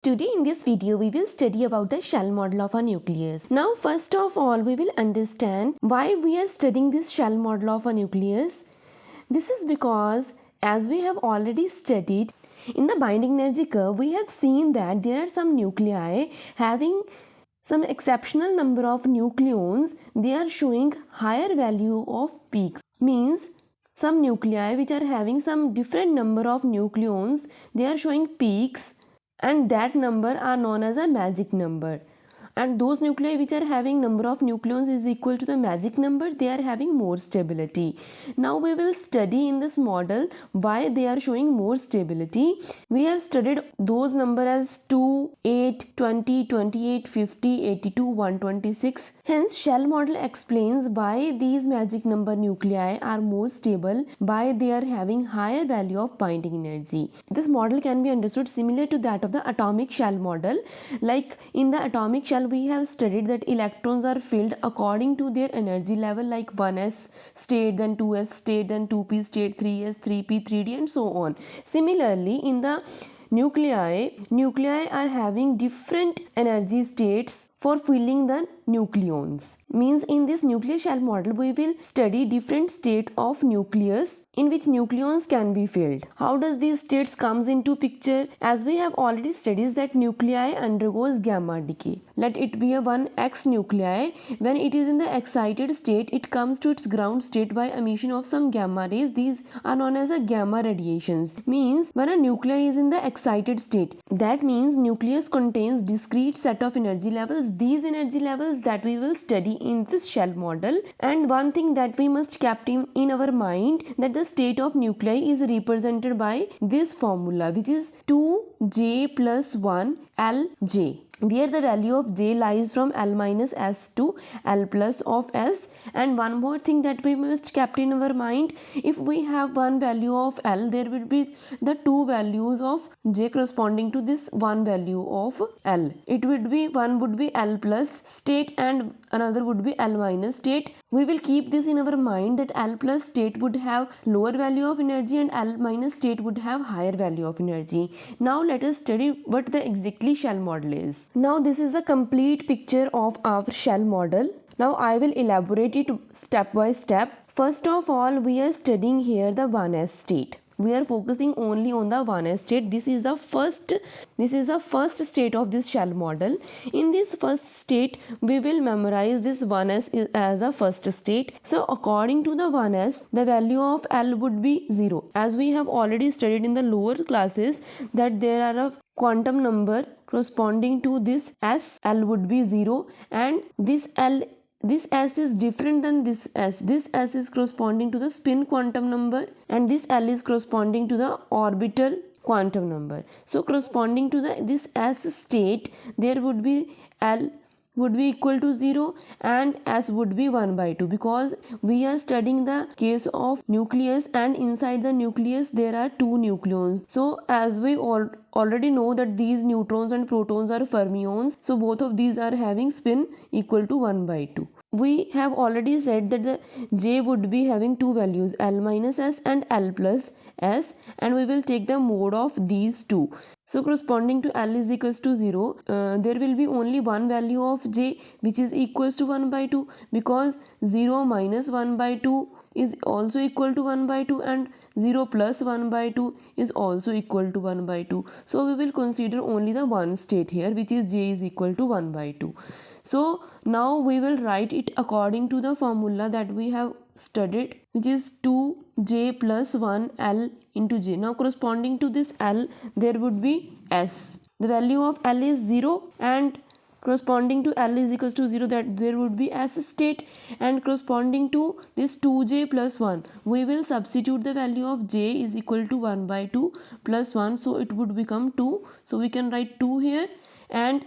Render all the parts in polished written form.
Today in this video we will study about the shell model of a nucleus. Now first of all we will understand why we are studying this shell model of a nucleus. This is because as we have already studied in the binding energy curve, we have seen that there are some nuclei having some exceptional number of nucleons. They are showing higher value of peaks. Means some nuclei which are having some different number of nucleons, they are showing peaks, and that number are known as a magic number. And those nuclei which are having number of nucleons is equal to the magic number, they are having more stability. Now we will study in this model why they are showing more stability. We have studied those number as 2, 8, 20, 28, 50, 82, 126. Hence shell model explains why these magic number nuclei are more stable, why they are having higher value of binding energy. This model can be understood similar to that of the atomic shell model. Like in the atomic shell we have studied that electrons are filled according to their energy level, like 1s state, then 2s state, then 2p state, 3s, 3p, 3d and so on. Similarly in the nuclei are having different energy states for filling the nucleons. Means in this nucleus shell model we will study different state of nucleus in which nucleons can be filled. How does these states comes into picture? As we have already studied that nuclei undergoes gamma decay. Let it be a 1x nuclei. When it is in the excited state, it comes to its ground state by emission of some gamma rays. These are known as a gamma radiations. Means when a nuclei is in the excited state, that means nucleus contains discrete set of energy levels. These energy levels that we will study in this shell model. And one thing that we must keep in our mind, that the state of nuclei is represented by this formula, which is 2j plus 1 Lj, where the value of j lies from L minus s to L plus of s. And one more thing that we must keep in our mind, if we have one value of L, there will be the two values of j corresponding to this one value of L. It would be, one would be L plus state and another would be L minus state. We will keep this in our mind that L plus state would have lower value of energy and L minus state would have higher value of energy. Now let us study what the exactly shell model is. Now this is a complete picture of our shell model. Now I will elaborate it step by step. First of all, we are studying here the 1s state. We are focusing only on the 1s state. This is the first state of this shell model. In this first state we will memorize this 1s as a first state. So according to the 1s, the value of L would be 0. As we have already studied in the lower classes that there are a quantum number corresponding to this s, L would be 0, and this s is different than this s. This s is corresponding to the spin quantum number and this L is corresponding to the orbital quantum number. So corresponding to this s state, there would be L would be equal to 0 and s would be 1 by 2, because we are studying the case of nucleus and inside the nucleus there are two nucleons. So as we already know that these neutrons and protons are fermions, so both of these are having spin equal to 1 by 2. We have already said that the j would be having two values, L minus s and L plus s, and we will take the mode of these two. So corresponding to L is equals to 0, there will be only one value of j which is equals to 1 by 2, because 0 minus 1 by 2 is also equal to 1 by 2 and 0 plus 1 by 2 is also equal to 1 by 2. So we will consider only the one state here, which is j is equal to 1 by 2. So now we will write it according to the formula that we have studied, which is 2j plus 1 L into j. Now corresponding to this L, there would be s. The value of L is 0 and corresponding to L is equals to 0, that there would be s state, and corresponding to this 2j plus 1, we will substitute the value of j is equal to 1 by 2 plus 1, so it would become 2. So we can write 2 here, and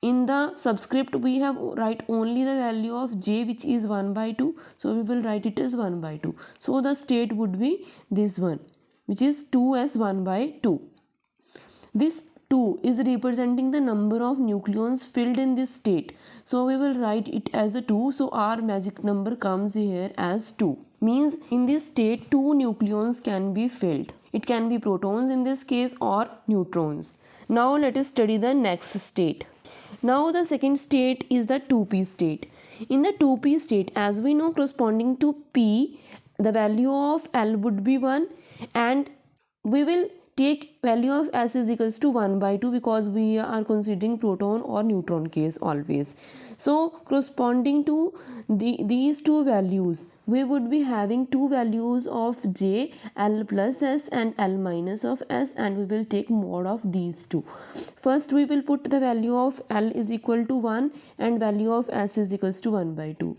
in the subscript we have write only the value of j which is 1 by 2, so we will write it as 1 by 2. So the state would be this one, which is 2s 1 by 2. This 2 is representing the number of nucleons filled in this state, so we will write it as a 2. So our magic number comes here as 2. Means in this state two nucleons can be filled. It can be protons in this case or neutrons. Now let us study the next state. Now the second state is the 2p state. In the 2p state, as we know, corresponding to p, the value of L would be 1, and we will take value of S is equals to 1 by 2 because we are considering proton or neutron case always. So corresponding to these two values, we would be having two values of J, L plus S and L minus of S, and we will take mod of these two. First we will put the value of L is equal to 1 and value of S is equals to 1 by 2.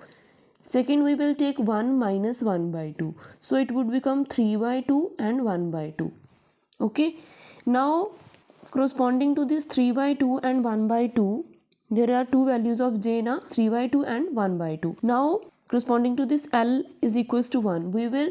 Second we will take 1 minus 1 by 2, so it would become 3 by 2 and 1 by 2. Okay, now corresponding to this 3 by 2 and 1 by 2, there are two values of J now, 3 by 2 and 1 by 2. Now corresponding to this L is equals to 1, we will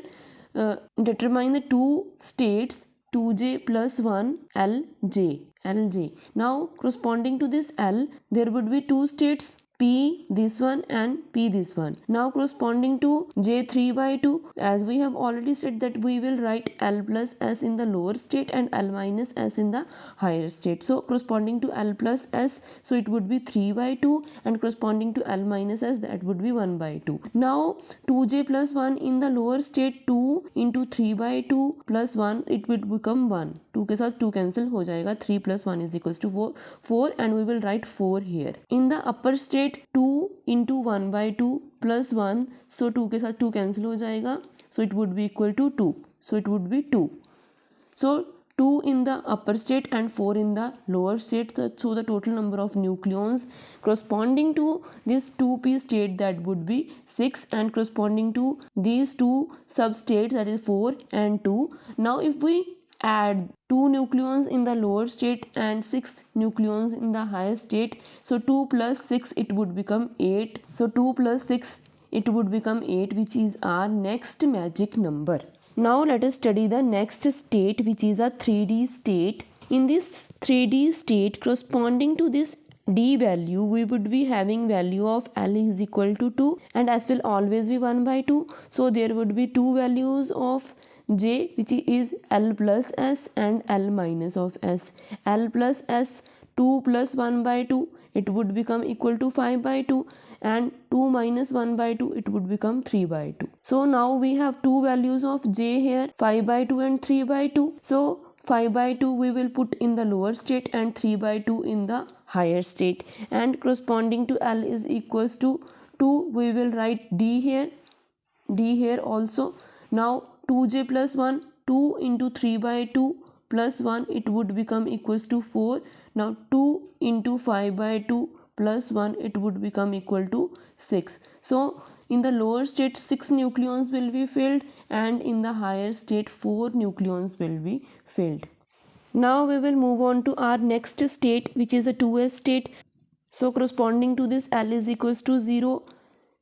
determine the two states 2J plus 1 LJ. Now corresponding to this L, there would be two states P this one and P this one. Now corresponding to J 3 by 2, as we have already said that we will write L plus S in the lower state and L minus S in the higher state. So corresponding to L plus S, so it would be 3 by 2, and corresponding to L minus S, that would be 1 by 2. Now 2J plus 1 in the lower state, 2 into 3 by 2 plus 1, it would become 1. 2 के साथ 2 cancel हो जाएगा, 3 plus 1 is equals to 4, and we will write 4 here. In the upper state, 2 into 1 by 2 plus 1, so 2 के साथ 2 cancel हो जाएगा, so it would be equal to 2, so it would be 2. So 2 in the upper state and 4 in the lower state, so the total number of nucleons corresponding to this 2p state, that would be 6, and corresponding to these two substates, that is 4 and 2. Now if we add 2 nucleons in the lower state and 6 nucleons in the higher state, so 2 plus 6, it would become 8. So 2 plus 6, it would become 8, which is our next magic number. Now let us study the next state, which is a 3D state. In this 3D state, corresponding to this D value, we would be having value of L is equal to 2 and S will always be 1 by 2. So there would be two values of J, which is L plus S and L minus of S. L plus S, 2 plus 1 by 2, it would become equal to 5 by 2, and 2 minus 1 by 2, it would become 3 by 2. So now we have two values of J here, 5 by 2 and 3 by 2. So 5 by 2 we will put in the lower state and 3 by 2 in the higher state, and corresponding to L is equals to 2, we will write D here also. Now 2J plus 1, 2 into 3 by 2 plus 1, it would become equals to 4. Now 2 into 5 by 2 plus 1, it would become equal to 6. So in the lower state 6 nucleons will be filled, and in the higher state 4 nucleons will be filled. Now we will move on to our next state, which is a 2s state. So corresponding to this L is equals to 0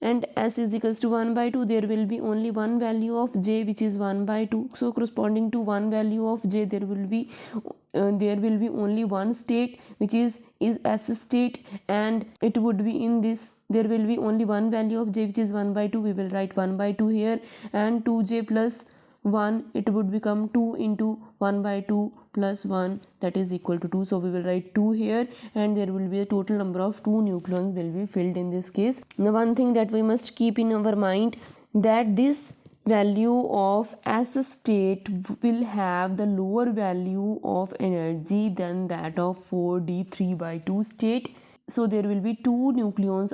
and S is equals to 1 by 2, there will be only one value of J, which is 1 by 2. So corresponding to one value of J, there will be only one state, which is S state, and it would be in this, there will be only one value of J, which is 1 by 2. We will write 1 by 2 here, and 2J plus 1, it would become 2 into 1 by 2 plus 1, that is equal to 2. So we will write 2 here, and there will be a total number of 2 nucleons will be filled in this case. Now one thing that we must keep in our mind, that this value of S state will have the lower value of energy than that of 4D 3 by 2 state. So there will be 2 nucleons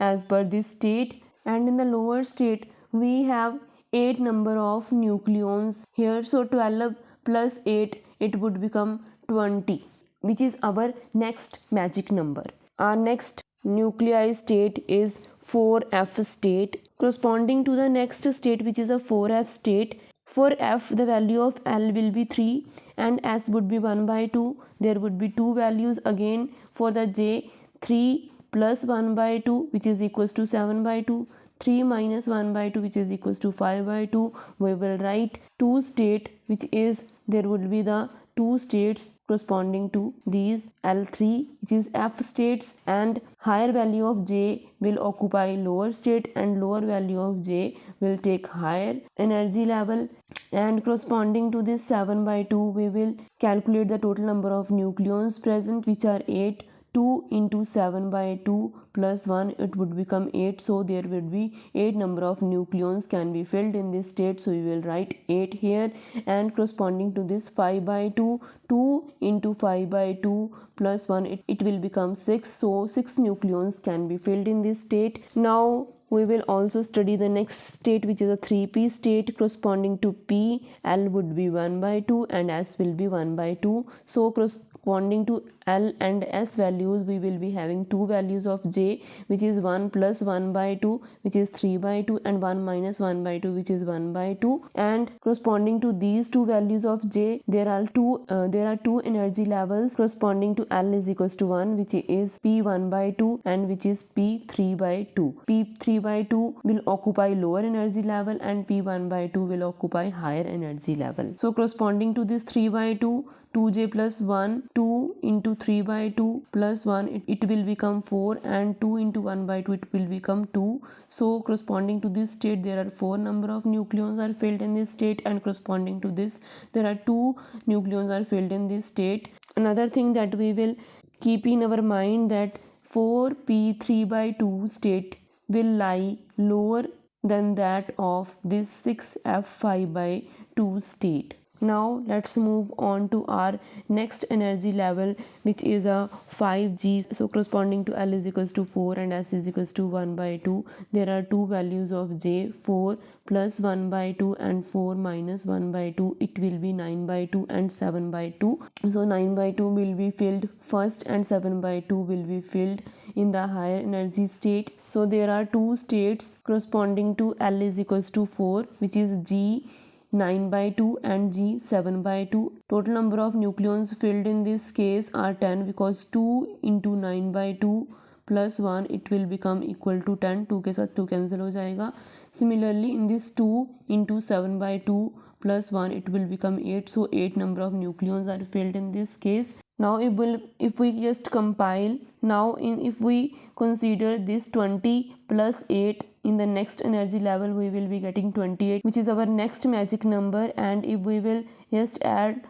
as per this state, and in the lower state we have 8 number of nucleons here. So 12 plus 8, it would become 20, which is our next magic number. Our next nuclei state is 4F state. Corresponding to the next state, which is a 4F state, for F the value of L will be 3 and S would be 1 by 2. There would be two values again for the J, 3 plus 1 by 2, which is equals to 7 by 2. 3 minus 1 by 2, which is equals to 5 by 2. We will write two state, which is, there would be the two states corresponding to these L3, which is F states, and higher value of J will occupy lower state and lower value of J will take higher energy level. And corresponding to this 7 by 2, we will calculate the total number of nucleons present, which are 8. 2 into 7 by 2 plus 1, it would become 8. So there would be 8 number of nucleons can be filled in this state. So we will write 8 here. And corresponding to this 5 by 2, 2 into 5 by 2 plus 1, it will become 6. So 6 nucleons can be filled in this state. Now we will also study the next state, which is a 3p state. Corresponding to P, L would be 1 by 2 and S will be 1 by 2. So corresponding to L and S values, we will be having two values of J, which is 1 plus 1 by 2, which is 3 by 2, and 1 minus 1 by 2, which is 1 by 2. And corresponding to these two values of J, there are two energy levels. Corresponding to L is equals to 1, which is P1 by 2, and which is P3 by 2. P3 by 2 will occupy lower energy level and P1 by 2 will occupy higher energy level. So corresponding to this 3 by 2, 2J plus 1, 2 into 3 by 2 plus 1, it will become 4, and 2 into 1 by 2, it will become 2. So corresponding to this state, there are 4 number of nucleons are filled in this state, and corresponding to this, there are 2 nucleons are filled in this state. Another thing that we will keep in our mind, that 4p3 by 2 state will lie lower than that of this 6f5 by 2 state. Now let's move on to our next energy level, which is a 5G. So corresponding to L is equals to 4 and S is equals to 1 by 2. There are two values of J, 4 plus 1 by 2 and 4 minus 1 by 2. It will be 9 by 2 and 7 by 2. So 9 by 2 will be filled first and 7 by 2 will be filled in the higher energy state. So there are two states corresponding to L is equals to 4, which is G 9 by 2 and G 7 by 2. Total number of nucleons filled in this case are 10, because 2 into 9 by 2 plus 1, it will become equal to 10. 2 के साथ 2 cancel हो जाएगा. Similarly, in this 2 into 7 by 2 plus 1, it will become 8. So 8 number of nucleons are filled in this case. Now if we just compile, if we consider this 20 plus 8, in the next energy level we will be getting 28, which is our next magic number. And if we will just add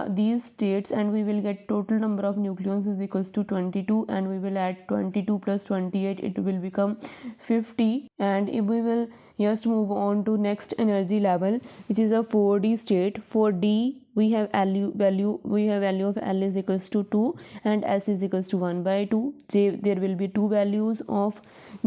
these states, and we will get total number of nucleons is equals to 22, and we will add 22 plus 28, it will become 50. And if we will just move on to next energy level, which is a 4D state. For D, we have value of L is equals to 2 and S is equals to 1 by 2. J, there will be two values of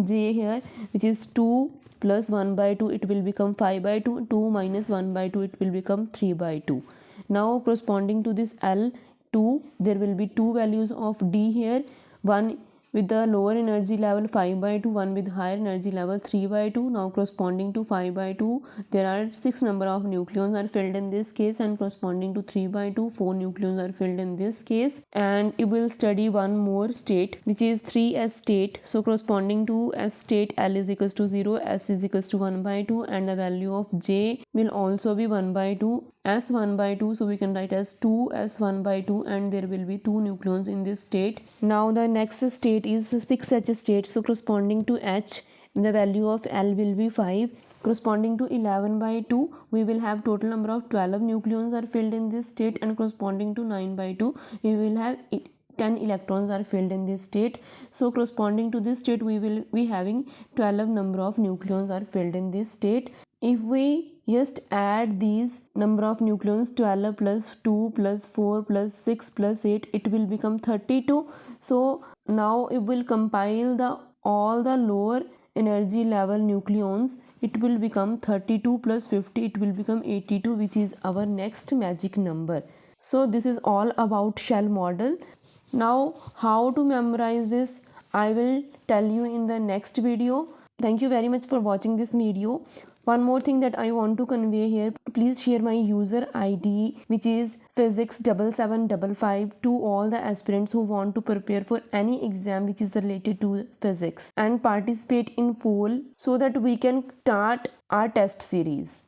J here, which is 2 plus 1 by 2, it will become 5 by 2. 2 minus 1 by 2, it will become 3 by 2. Now corresponding to this L2, there will be two values of D here, one with the lower energy level 5 by 2, one with higher energy level 3 by 2. Now corresponding to 5 by 2, there are 6 number of nucleons are filled in this case, and corresponding to 3 by 2, 4 nucleons are filled in this case. And it will study one more state, which is 3S state. So corresponding to S state, L is equals to 0, S is equals to 1 by 2, and the value of J will also be 1 by 2, S 1 by 2, so we can write as 2S 1 by 2, and there will be 2 nucleons in this state. Now the next state is 6H state. So corresponding to H, the value of L will be 5. Corresponding to 11 by 2, we will have total number of 12 nucleons are filled in this state, and corresponding to 9 by 2, we will have 10 electrons are filled in this state. So corresponding to this state, we will be having 12 number of nucleons are filled in this state. If we just add these number of nucleons, 12 plus 2 plus 4 plus 6 plus 8, it will become 32. So now it will compile all the lower energy level nucleons, it will become 32 plus 50, it will become 82, which is our next magic number. So this is all about shell model. Now how to memorize this, I will tell you in the next video. Thank you very much for watching this video. One more thing that I want to convey here, please share my user ID, which is physics7755, to all the aspirants who want to prepare for any exam which is related to physics, and participate in poll so that we can start our test series.